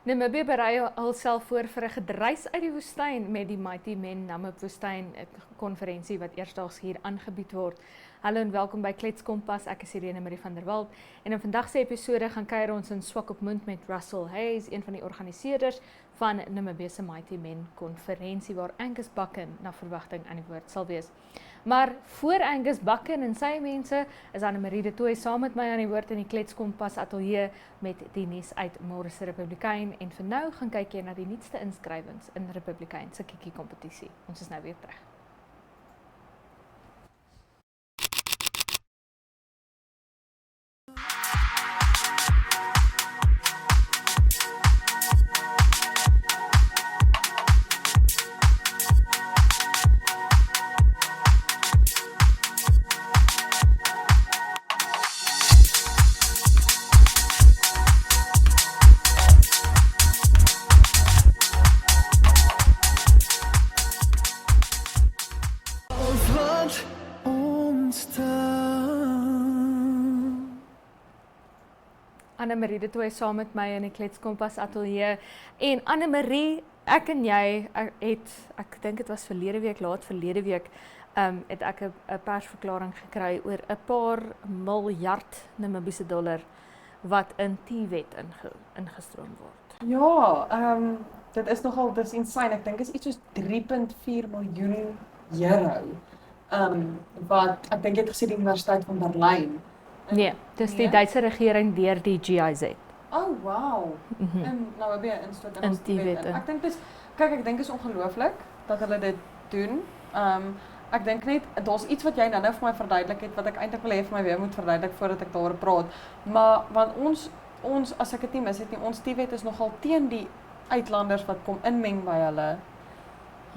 Namibië berei alself voor vir 'n gedreis uit die woestyn met die Mighty Men Namib Woestyn konferensie wat eersdaags hier aangebied word. Hallo en welkom by Kletskompas. Ek is Irene Marie van der Walt en in vandag se episode gaan kuier ons in Swakopmund met Russell Hayes, een van die organiseerders van Namibië se Mighty Men konferensie waar Angus Buchan na verwagting aan die woord sal wees. Maar voor Angus Buchan en sy mense is Annemarie de Tooy saam met my aan die woord in die Kletskompas ateljee met die nuus uit Môre se Republikein en vir nou gaan kyk jy na die nuutste inskrywings in Republikein se kiekie kompetisie. Ons is nou weer terug. Annemarie de Tooy saam met my in die Kletskompas ateljee en Annemarie, ek en jy ek dink dit was verlede week het ek 'n persverklaring gekry oor 'n paar miljard Namibiese dollar wat in T-wet ingestroom word. Ja, dit is nogal, dis insane. Ek dink is iets soos 3.4 miljoen euro. Wat ek dink jy het gesê die Universiteit van Berlyn. Nee, dis die Duitse regering deur die GIZ. Oh, wow. En nou weer instoot in T-wet. Ek dink ek dink is ongelooflik dat hulle dit doen. Ek dink net daar's iets wat jy nou vir my verduidelik het wat ek eintlik wil hê vir my weer moet verduidelik voordat ek daaroor praat. Maar want ons as ek dit nie mis het nie, ons T-wet is nogal teen die uitlanders wat kom inmeng by hulle.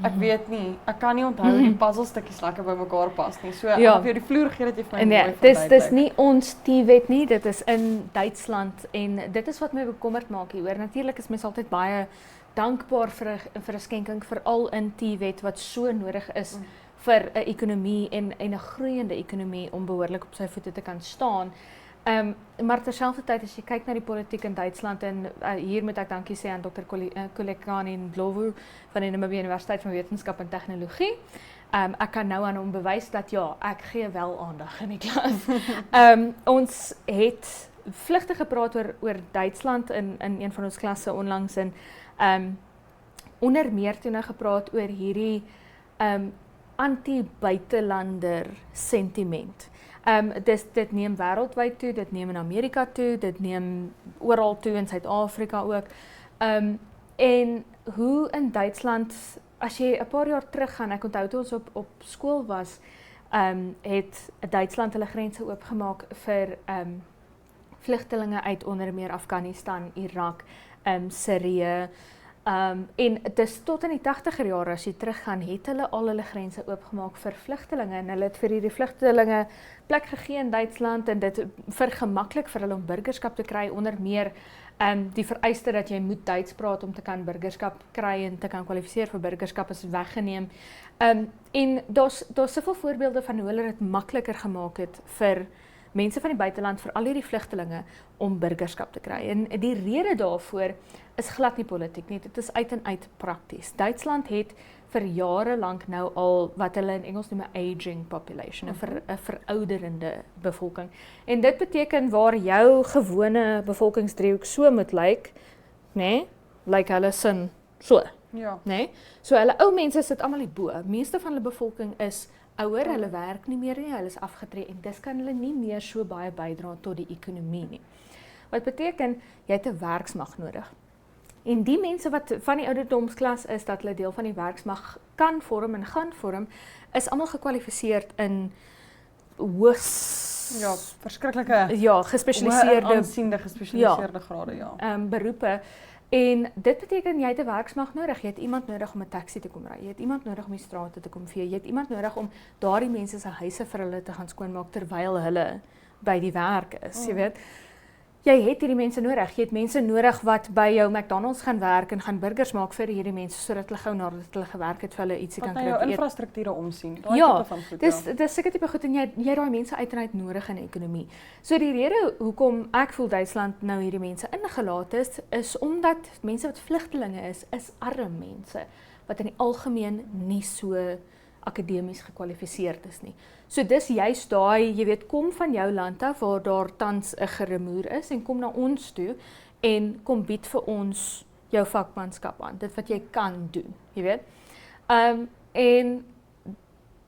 Ek weet nie, ek kan nie onthou die puzzelstukkies lekker by mekaar pas nie. So Ja. ek wil jou die vloer gee dat jy vir my Nee, mooi verduidelik. dis nie ons T-wet nie, dit is in Duitsland en dit is wat my bekommerd maak hieroor. Natuurlik is mens altyd baie dankbaar vir 'n skenking veral in T-wet wat so nodig is vir 'n ekonomie en 'n groeiende ekonomie om behoorlik op sy voete te kan staan. Maar terselfdertyd as jy kyk na die politiek in Duitsland en hier moet ek dankie sê aan Dr. Kolekani Ndlovu van die Namibië Universiteit van Wetenskap en Tegnologie. Ek kan nou aan hom bewys dat ja, ek gee wel aandag in die klas. Ons het vlugtig gepraat oor Duitsland in een van ons klasse onlangs en onder meer toe nou gepraat oor hierdie anti-buitelander sentiment. Dit neem wêreldwyd toe, dit neem in Amerika toe, dit neem oral toe in Suid-Afrika ook. En hoe in Duitsland, as jy 'n paar jaar terug gaan, ek onthou toe ons op skool was, het Duitsland hulle grense oopgemaak vir vlugtelinge uit onder meer Afghanistan, Irak, Sirië. En dis tot in die 80er jare as jy teruggaan, het hulle al hulle grense oopgemaak vir vlugtelinge en hulle het vir hierdie vlugtelinge plek gegee in Duitsland en dit vergemaklik vir hulle om burgerskap te kry, onder meer die vereiste dat jy moet Duits praat om te kan burgerskap kry en te kan kwalifiseer vir burgerskap is weggeneem. En daar's soveel voorbeelde van hoe hulle dit makliker gemaak het vir mense van die buiteland, vir al hierdie vlugtelinge om burgerskap te kry. En die rede daarvoor is glad nie politiek nie, dit is uit en uit prakties. Duitsland het vir jare lank nou al wat hulle in Engels noem 'n aging population, 'n verouderende bevolking. En dit beteken waar jou gewone bevolkingsdriehoek so moet lyk, nê? Lyk hulle sin so, Ja. nê? So hulle ou mense sit almal hierbo. Meeste van hulle bevolking is ouer, hulle werk nie meer nie, hulle is afgetree en dis kan hulle nie meer so baie bydra tot die ekonomie nie. Wat beteken jy het 'n werksmag nodig. En die mense wat van die ouderdomsklas is dat hulle deel van die werksmag kan vorm en gaan vorm, is almal gekwalifiseer in hoogs Ja, verskriklike gespesialiseerde aansiende gespesialiseerde grade, ja. beroepe. En dit beteken jy het 'n werksmag nodig. Jy het iemand nodig om 'n taxi te kom ry. Jy het iemand nodig om die strate te kom vee. Jy het iemand nodig om daardie mense se huise vir hulle te gaan skoonmaak terwyl hulle by die werk is, jy weet. jy het hierdie mense nodig. Jy het mense nodig wat by jou McDonald's gaan werk en gaan burgers maak vir hierdie mense sodat hulle gou nadat hulle gewerk het vir hulle ietsie kan Wat kry. na om te jou eet. infrastrukture omsien. Daai Ja, tipe van goed. dis seker tipe goed en jy het daai mense uit en uit nodig in die ekonomie. So die rede hoekom ek voel Duitsland nou hierdie mense ingelaat is omdat mense wat vlugtelinge is arm mense wat in die algemeen nie so akademies gekwalifiseerd is nie. So dis juist daai, jy weet, kom van jou land af waar daar tans 'n geremoer is en kom na ons toe en kom bied vir ons jou vakmanskap aan, dit wat jy kan doen, jy weet. En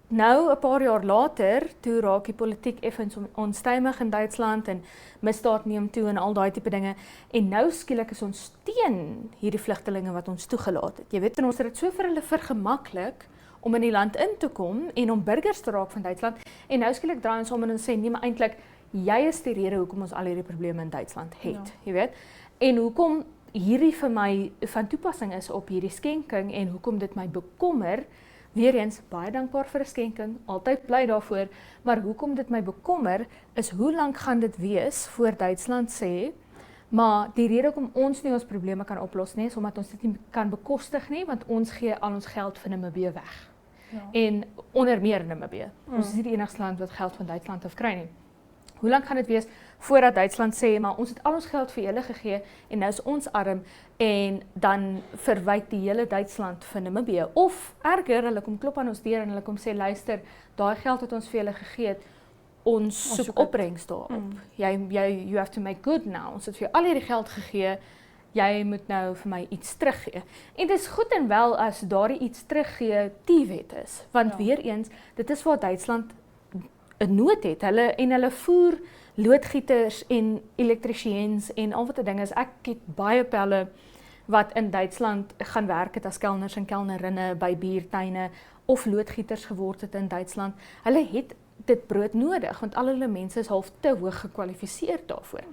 nou 'n paar jaar later, toe raak die politiek effens onstuimig in Duitsland en misdaad neem toe en al daai tipe dinge en nou skielik is ons teen hierdie vlugtelinge wat ons toegelaat het. Jy weet, en ons het dit so vir hulle vergemaklik om in die land in te kom en om burgers te raak van Duitsland en nou skielik draai ons om en ons sê nee, maar eintlik jy is die rede hoekom ons al hierdie probleme in Duitsland het, jy weet. En hoekom hierdie vir my van toepassing is op hierdie skenking en hoekom dit my bekommer. Weereens, baie dankbaar vir 'n skenking, altyd bly daarvoor, maar hoekom dit my bekommer, is hoe lank gaan dit wees voor Duitsland sê, maar die rede hoekom ons nie ons probleme kan oplos nie, is omdat ons dit nie kan bekostig nie, want ons gee al ons geld vir Namibië weg. Ja. En onder meer Namibië. Ons is nie die enigste land wat geld van Duitsland af kry nie. Hoe lank gaan dit wees voordat Duitsland sê, maar ons het al ons geld vir julle gegee en nou is ons arm en dan verwyk die hele Duitsland vir Namibië. Of erger, hulle kom klop aan ons deur en hulle kom sê, luister, daai geld wat ons vir julle gegee het, ons soek opbrengs daarop. You have to make good now. Ons het vir jou al hierdie geld gegee, jy moet nou vir my iets teruggee. En dit is goed en wel as daardie iets teruggee die wet is, want weer eens, dit is waar Duitsland 'n nood het. Hulle voer loodgieters en elektriesiens en al wat 'n ding is. Ek het baie pelle wat in Duitsland gaan werk het as kelners en kelnerinne by biertuine of loodgieters geword het in Duitsland. Hulle het dit brood nodig want al hulle mense is half te hoog gekwalifiseerd daarvoor.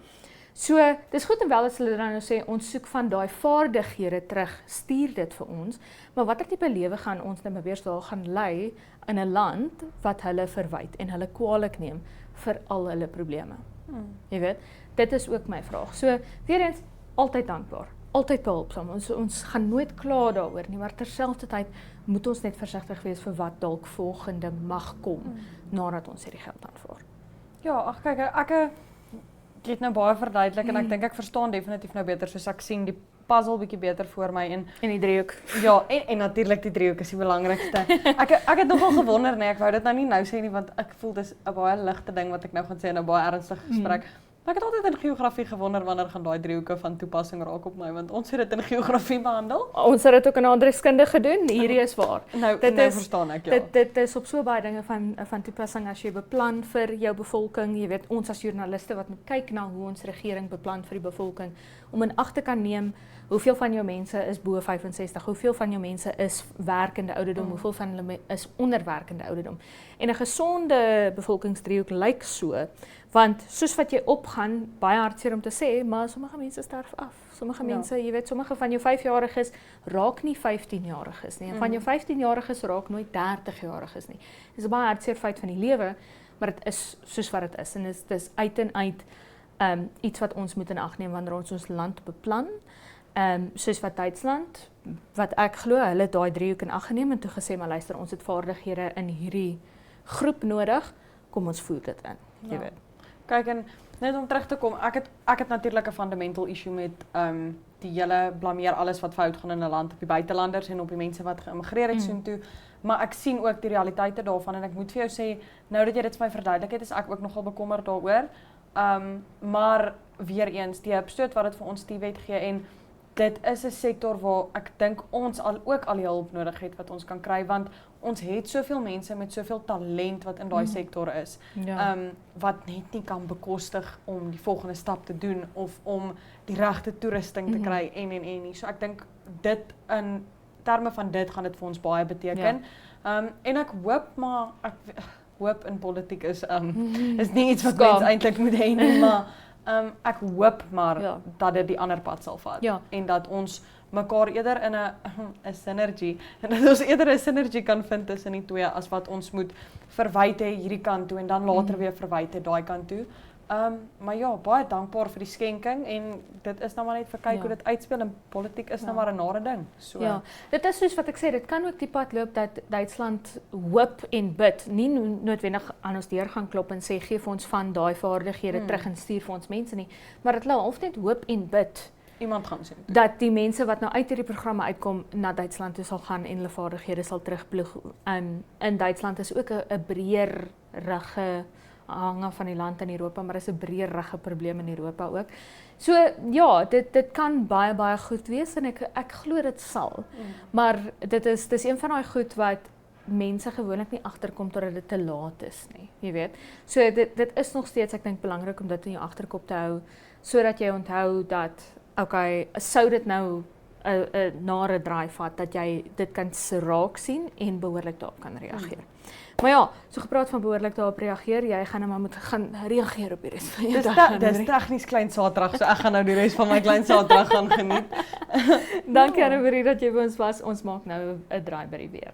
So, dis goed en wel as hulle dan nou sê ons soek van daai vaardighede terug, stuur dit vir ons, maar watter tipe lewe gaan ons nou weer daar gaan lei in 'n land wat hulle verwyd en hulle kwaadlik neem vir al hulle probleme. Jy weet, dit is ook my vraag. So, weer eens, altyd dankbaar, altyd behulpsaam. Ons gaan nooit kla daaroor nie, maar terselfdertyd moet ons net versigtig wees vir wat dalk volgende mag kom nadat ons hierdie geld aanvaar. Ja, ag kyk, ek het nou baie verduidelik en ek dink ek verstaan definitief nou beter, soos ek sien die puzzle bietjie beter voor my en die driehoek. Ja, en natuurlik die driehoek is die belangrikste. Ek het nogal gewonder, nee, ek wou dit nou nie nou sê nie want ek voel dis 'n baie ligte ding wat ek nou gaan sê in 'n baie ernstige gesprek. Maar ek het altyd in geografie gewonder wanneer gaan daai driehoeke van toepassing raak op my, want ons het dit in geografie behandel. Ons het dit ook in aardrykskunde gedoen. Hierdie is waar. Nou verstaan ek, ja. Dit is op so baie dinge van toepassing as jy beplan vir jou bevolking. Jy weet, ons as joernaliste wat moet kyk na hoe ons regering beplan vir die bevolking, om in ag te kan neem hoeveel van jou mense is bo 65, hoeveel van jou mense is werkende ouderdom, hoeveel van hulle is onderwerkende ouderdom. En 'n gesonde bevolkingsdriehoek lyk so, want soos wat jy opgaan, baie hartseer om te sê, maar sommige mense sterf af. Sommige mense, jy weet, sommige van jou 5-jariges raak nie 15-jariges nie. En van jou 15-jariges raak nooit 30-jariges nie. Dis 'n baie hartseer feit van die lewe, maar dit is soos wat dit is. En dit is uit en uit iets wat ons moet in ag neem wanneer ons land beplan. Soos wat Duitsland, wat ek glo, hulle het daai driehoek in ag geneem en toe gesê, maar luister, ons het vaardighede in hierdie groep nodig, kom ons voer dit in, jy weet. Kyk, en net om terug te kom, ek het natuurlik 'n fundamental issue met die hele blameer alles wat fout gaan in 'n land op die buitelanders en op die mense wat geïmmigreer het soontoe, maar ek sien ook die realiteite daarvan en ek moet vir jou sê, nou dat jy dit vir my verduidelik het, is ek ook nogal bekommerd daaroor. Maar weer eens, die hupstoot wat dit vir ons die wet gee en dit is 'n sektor waar ek dink ons ook al die hulp nodig het wat ons kan kry, want ons het soveel mense met soveel talent wat in daai sektor is, wat net nie kan bekostig om die volgende stap te doen of om die regte toerusting te kry en nie. So ek dink dit in terme van dit gaan dit vir ons baie beteken. En ek hoop maar hoop in politiek is nie iets wat mense eintlik moet hê nie, maar ek hoop maar dat dit die ander pad sal vat en dat ons mekaar eerder in 'n synergie en dat ons eerder 'n synergie kan vind tussen die twee as wat ons moet verwyte hierdie kant toe en dan later weer verwyte daai kant toe. Maar ja, baie dankbaar vir die skenking en dit is nou maar net vir kyk hoe dit uitspeel en politiek is nou maar 'n nare ding. So Ja, dit is soos wat ek sê, dit kan ook die pad loop dat Duitsland hoop en bid, nie noodwendig aan ons deur gaan klop en sê gee vir ons van daai vaardighede terug en stuur vir ons mense nie, maar dat hulle half net hoop en bid iemand gaan sien. dat die mense wat nou uit hierdie programme uitkom na Duitsland toe sal gaan en hulle vaardighede sal terugploeg. In Duitsland is ook 'n breër rugge hange van die land in Europa, maar is 'n breër rugge probleem in Europa ook. So ja, dit kan baie goed wees en ek glo dit sal. Maar dis een van daai goed wat mense gewoonlik nie agterkom totdat dit te laat is nie, jy weet. So dit is nog steeds, ek dink, belangrik om dit in jou agterkop te hou sodat jy onthou dat okay, sou dit nou 'n nare draai vat dat jy dit kan raak sien en behoorlik daarop kan reageer. Maar ja, so gepraat van behoorlik daarop reageer, jy gaan nou maar moet gaan reageer op die res van jou dag. Dis tegnies klein Saterdag, so ek gaan nou die res van my klein Saterdag gaan geniet. Dankie Anne-Marie dat jy by ons was. Ons maak nou 'n draai by die weer.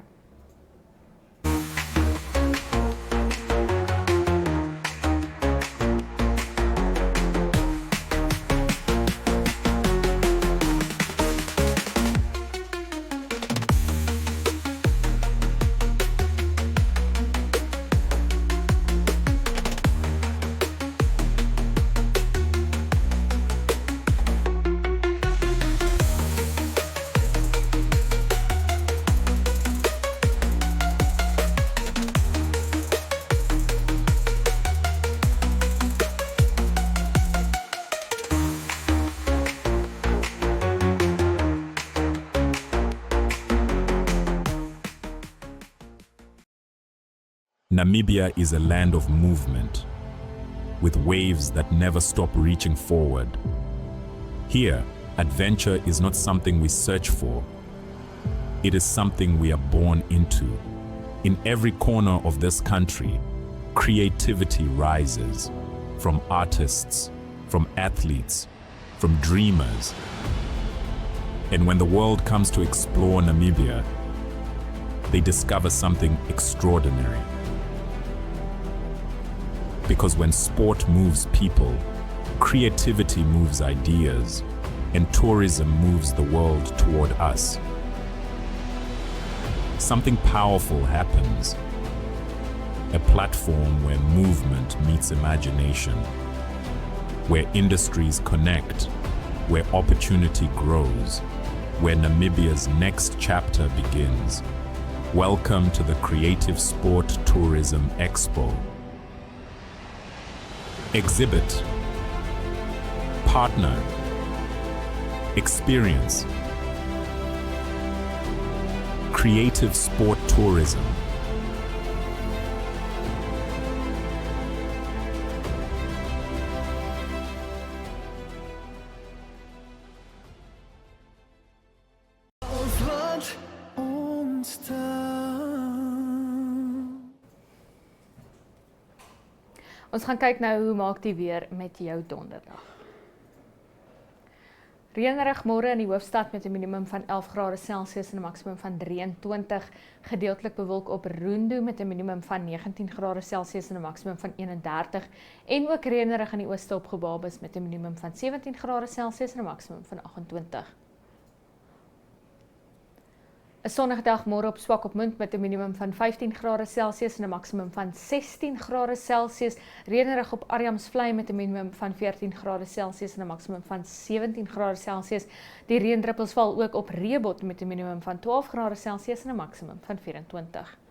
Namibia is a land of movement, with waves that never stop reaching forward. Here, adventure is not something we search for. It is something we are born into. In every corner of this country, creativity rises, from artists, from athletes, from dreamers. And when the world comes to explore Namibia, they discover something extraordinary. Because when sport moves people, creativity moves ideas, and tourism moves the world toward us. Something powerful happens. A platform where movement meets imagination, where industries connect, where opportunity grows, where Namibia's next chapter begins. Welcome to the Creative Sport Tourism Expo. Exhibit, partner, experience. Creative Sport Tourism. Ons gaan kyk nou hoe maak die weer met jou donderdag. Reënerig môre in die hoofstad met 'n minimum van 11 grade Celsius en 'n maksimum van 23, gedeeltelik bewolk op Rundu met 'n minimum van 19 grade Celsius en 'n maksimum van 31 en ook reënerig in die ooste op Gebabis met 'n minimum van 17 grade Celsius en 'n maksimum van 28. 'n Sonnige dag môre op Swakopmund met 'n minimum van 15 grade Celsius en 'n maksimum van 16 grade Celsius. Reënerig op Arjamsvlei met 'n minimum van 14 grade Celsius en 'n maksimum van 17 grade Celsius. Die reendruppels val ook op Reebot met 'n minimum van 12 grade Celsius en 'n maksimum van 24.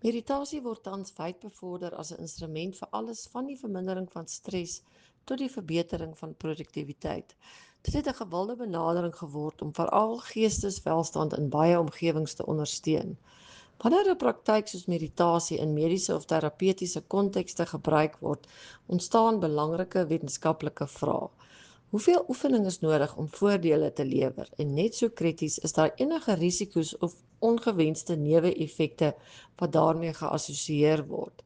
Meditasie word tans wyd bevorder as 'n instrument vir alles van die vermindering van stres tot die verbetering van produktiwiteit. Dit het 'n gewilde benadering geword om veral geesteswelstand in baie omgewings te ondersteun. Wanneer 'n praktyk soos meditasie in mediese of terapeutiese kontekste gebruik word, ontstaan belangrike wetenskaplike vrae. Hoeveel oefening is nodig om voordele te lewer? En net so krities, is daar enige risiko's of ongewenste neeweffekte wat daarmee geassosieer word?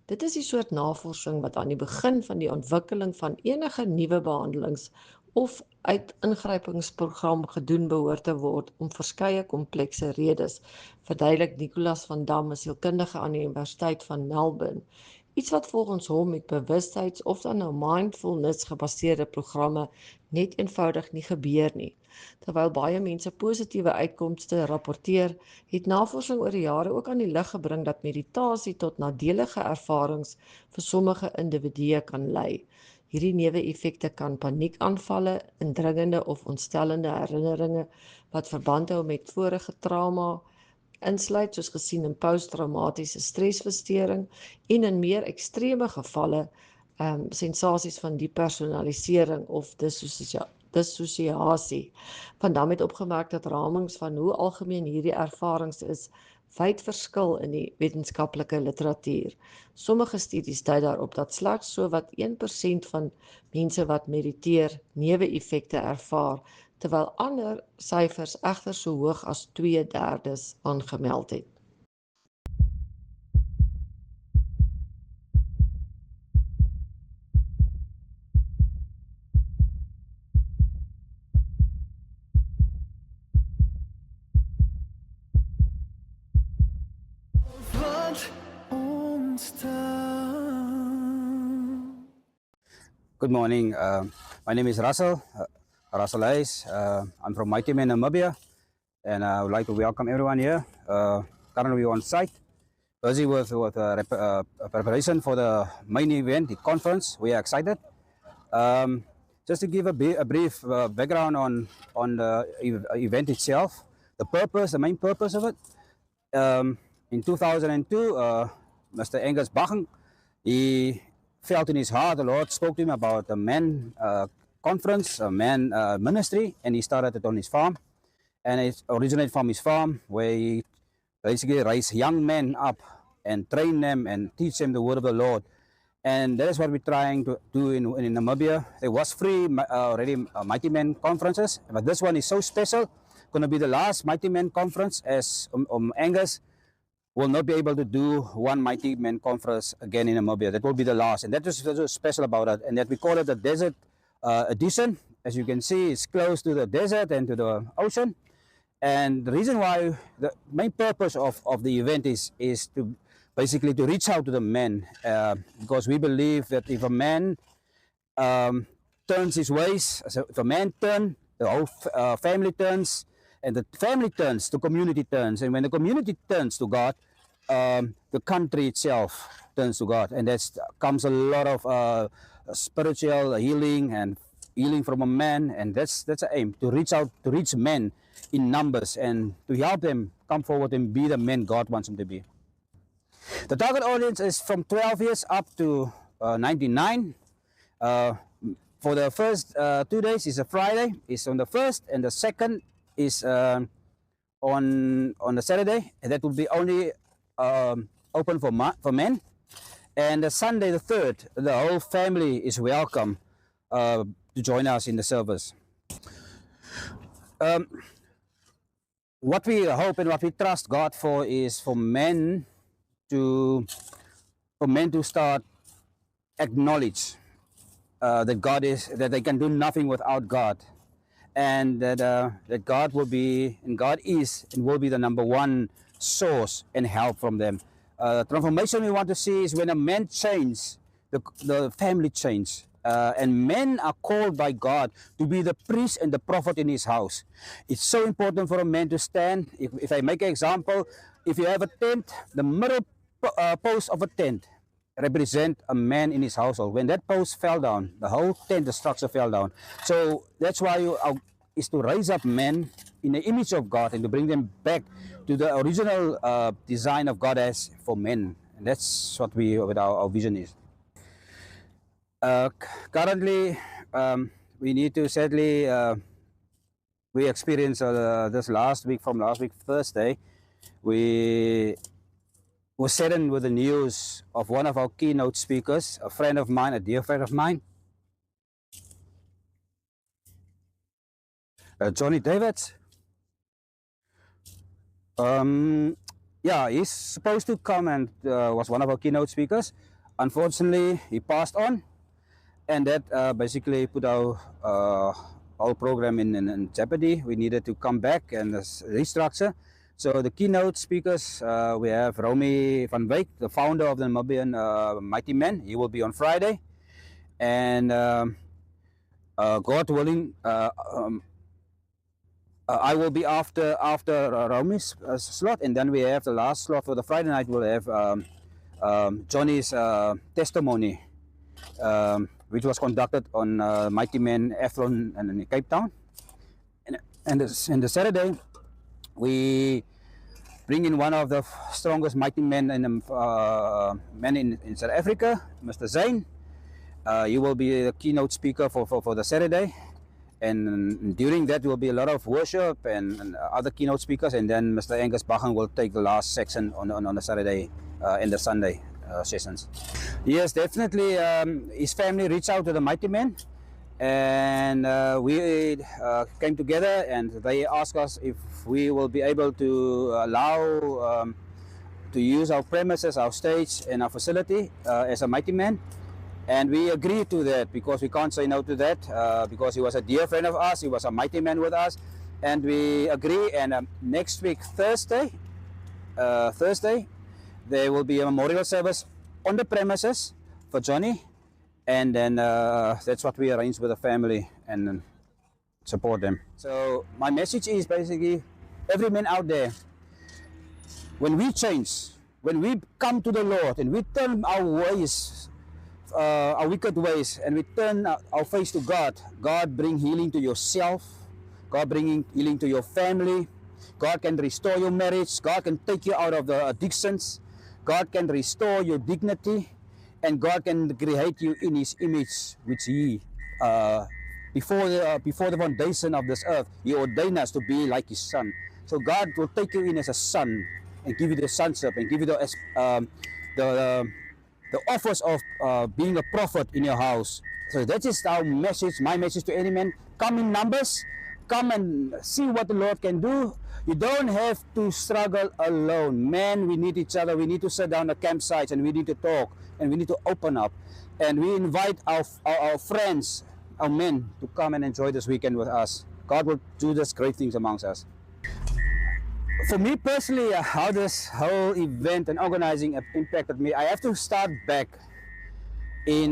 Dit is die soort navorsing wat aan die begin van die ontwikkeling van enige nuwe behandelings of ingrypingsprogram gedoen behoort te word om verskeie komplekse redes, verduidelik Nicolas van Dam, 'n sielkundige aan die Universiteit van Melbourne. Iets wat volgens hom met bewustheids- of dan nou mindfulness gebaseerde programme net eenvoudig nie gebeur nie. Terwyl baie mense positiewe uitkomste rapporteer, het navorsing oor die jare ook aan die lig gebring dat meditasie tot nadelige ervarings vir sommige individue kan lei. Hierdie neeweffekte kan paniekaanvalle, indringende of ontstellende herinneringe wat verband hou met vorige trauma insluit, soos gesien in posttraumatiese stresversteuring, en in meer ekstreme gevalle sensasies van depersonalisering of dissosiasie. Van Dam het opgemerk dat ramings van hoe algemeen hierdie ervarings is, wyd verskil in die wetenskaplike literatuur. Sommige studies dui daarop dat slegs sowat 1% van mense wat mediteer neeweffekte ervaar, terwyl ander syfers egter so hoog as 2/3 aangemeld het. Good morning. My name is Russell Hayes. I'm from Mighty Man, Namibia, and I would like to welcome everyone here. Currently on site, busy with preparation for the main event, the conference. We are excited. Just to give a brief background on the event itself, the main purpose of it. In 2002, Mr. Angus Bachung, he felt in his heart, the Lord spoke to him about a man conference, a man ministry, and he started it on his farm. And it originated from his farm, where he basically raised young men up and train them and teach them the word of the Lord. And that is what we're trying to do in Namibia. There was free already Mighty Men conferences, but this one is so special. Going to be the last Mighty Men conference, as Angus will not be able to do one Mighty Men conference again in Namibia. That will be the last, and that is so special about it. And that we call it the desert edition. As you can see, it's close to the desert and to the ocean. And the reason why, the main purpose of the event is to basically to reach out to the men, because we believe that if a man turns his ways, so if a man turns, the whole family turns, and the family turns, the community turns, and when the community turns to God, the country itself turns to God, and that comes a lot of spiritual healing and healing from a man, and that's the aim, to reach out, to reach men in numbers and to help them come forward and be the men God wants them to be. The target audience is from 12 years up to 99. For the first 2 days is a Friday, is on the 1st, and the 2nd is on the Saturday, and that will be only open for men. And the Sunday the 3rd, the whole family is welcome to join us in the service. What we hope and what we trust God for is for men to start acknowledge that they can do nothing without God, and that God will be, and God is and will be the number one source and help from them. Transformation we want to see is when a man changes, the family change. And men are called by God to be the priest and the prophet in his house. It's so important for a man to stand. If I make an example, if you have a tent, the middle post of a tent represent a man in his household. When that post fell down, the whole tent, the structure fell down. So that's why is to raise up men in the image of God and to bring them back to the original design of God as for men. And that's what our vision is. Currently, we need to sadly, we experienced this last week, Thursday, we were saddened with the news of one of our keynote speakers, a friend of mine, a dear friend of mine, Johnny Davids. Yeah, he's supposed to come and was one of our keynote speakers. Unfortunately, he passed on, and that basically put our whole program in jeopardy. We needed to come back and restructure. So the keynote speakers, we have Romy van Wyk, the founder of the Namibian Mighty Men. He will be on Friday, and God willing, I will be after Romy's slot, and then we have the last slot for the Friday night. We'll have Johnny's testimony, which was conducted on Mighty Men Athlon in Cape Town. And the Saturday, we bring in one of the strongest mighty men in South Africa, Mr. Zain. He will be the keynote speaker for the Saturday. And during that, will be a lot of worship and other keynote speakers. And then Mr. Angus Bachen will take the last section on the Saturday and the Sunday sessions. Yes, definitely. His family reached out to the Mighty Men, and we came together, and they asked us if we will be able to allow to use our premises, our stage, and our facility as a Mighty Man. And we agreed to that because we can't say no to that because he was a dear friend of ours. He was a mighty man with us, and we agree. And next week, Thursday, there will be a memorial service on the premises for Johnny, and then that's what we arranged with the family and support them. So my message is basically, every man out there, when we change, when we come to the Lord and we turn our ways, our wicked ways, and we turn our face to God, God bring healing to yourself, God bringing healing to your family, God can restore your marriage, God can take you out of the addictions, God can restore your dignity, and God can create you in His image, which He before the foundation of this earth, He ordained us to be like His Son. So God will take you in as a son and give you the sonship and give you the offers of being a prophet in your house. So that is our message, my message to any man. Come in numbers, come and see what the Lord can do. You don't have to struggle alone. Man, we need each other. We need to sit down at campsites and we need to talk and we need to open up. And we invite our friends, our men, to come and enjoy this weekend with us. God will do this great things amongst us. For me personally, how this whole event and organizing impacted me, I have to start back in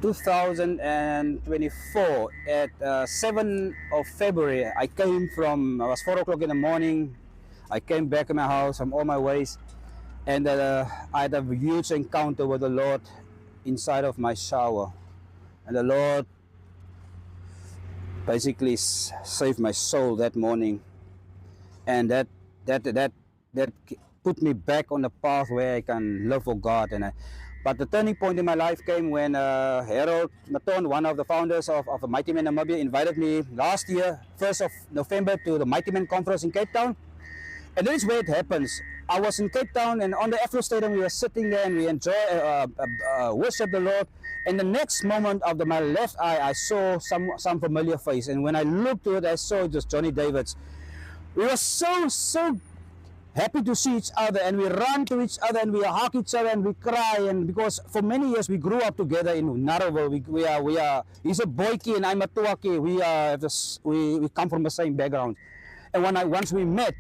2024 at 7th of February. I was 4 o'clock in the morning. I came back in my house. I'm on my ways, and I had a huge encounter with the Lord inside of my shower, and the Lord basically saved my soul that morning. And that put me back on the path where I can live for God. But the turning point in my life came when Harold Maton, one of the founders of Mighty Men Namibia, invited me last year, 1st of November, to the Mighty Men Conference in Cape Town. And that is where it happens. I was in Cape Town, and on the Afro Stadium, we were sitting there and we worship the Lord. And the next moment of my left eye, I saw some familiar face. And when I looked to it, I saw it was Johnny Davids. We were so happy to see each other, and we run to each other and we hug each other and we cry, and because for many years we grew up together in Narrow. We are he's a Boyki and I'm a Tuaki. We come from the same background. And once we met,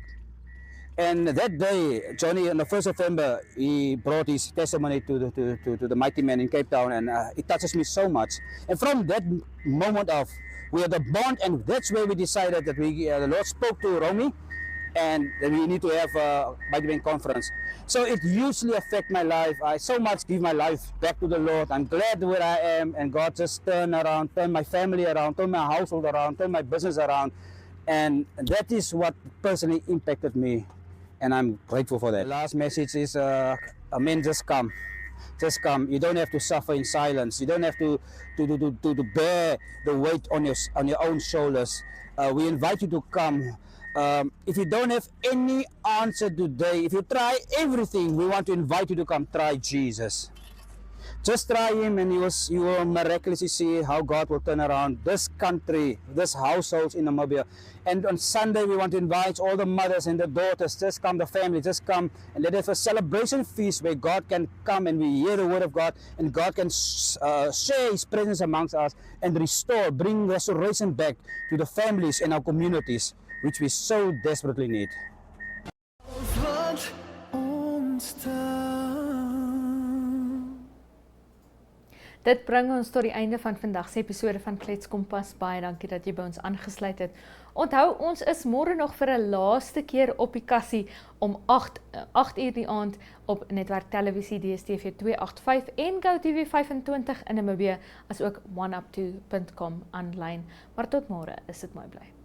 and that day, Johnny, on the 1st of November, he brought his testimony to the Mighty Men in Cape Town, and it touches me so much. And from that moment of, we had a bond, and that's where we decided that the Lord spoke to Romy, and that we need to have a Mighty Men conference. So it hugely affected my life. I so much give my life back to the Lord. I'm glad where I am, and God just turned my family around, turned my household around, turned my business around, and that is what personally impacted me, and I'm grateful for that. The last message is, amen, just come. Just come. You don't have to suffer in silence. You don't have to bear the weight on your own shoulders. We invite you to come. If you don't have any answer today, if you try everything, we want to invite you to come try Jesus. Just try him and you will miraculously see how God will turn around this country, this households in Namibia. And on Sunday we want to invite all the mothers and the daughters, just come, the family, just come and let us have a celebration feast where God can come and we hear the word of God and God can share his presence amongst us and restore, bring restoration back to the families and our communities, which we so desperately need. Dit bring ons tot die einde van vandag se episode van Klets Kompas. Baie dankie dat jy by ons aangesluit het. Onthou, ons is môre nog vir 'n laaste keer op die kassie om 8 uur die aand op Netwerk Televisie DStv 285 en GoTV 25 in Namibië, as ook oneup2.com aanlyn. Maar tot môre, is dit mooi bly.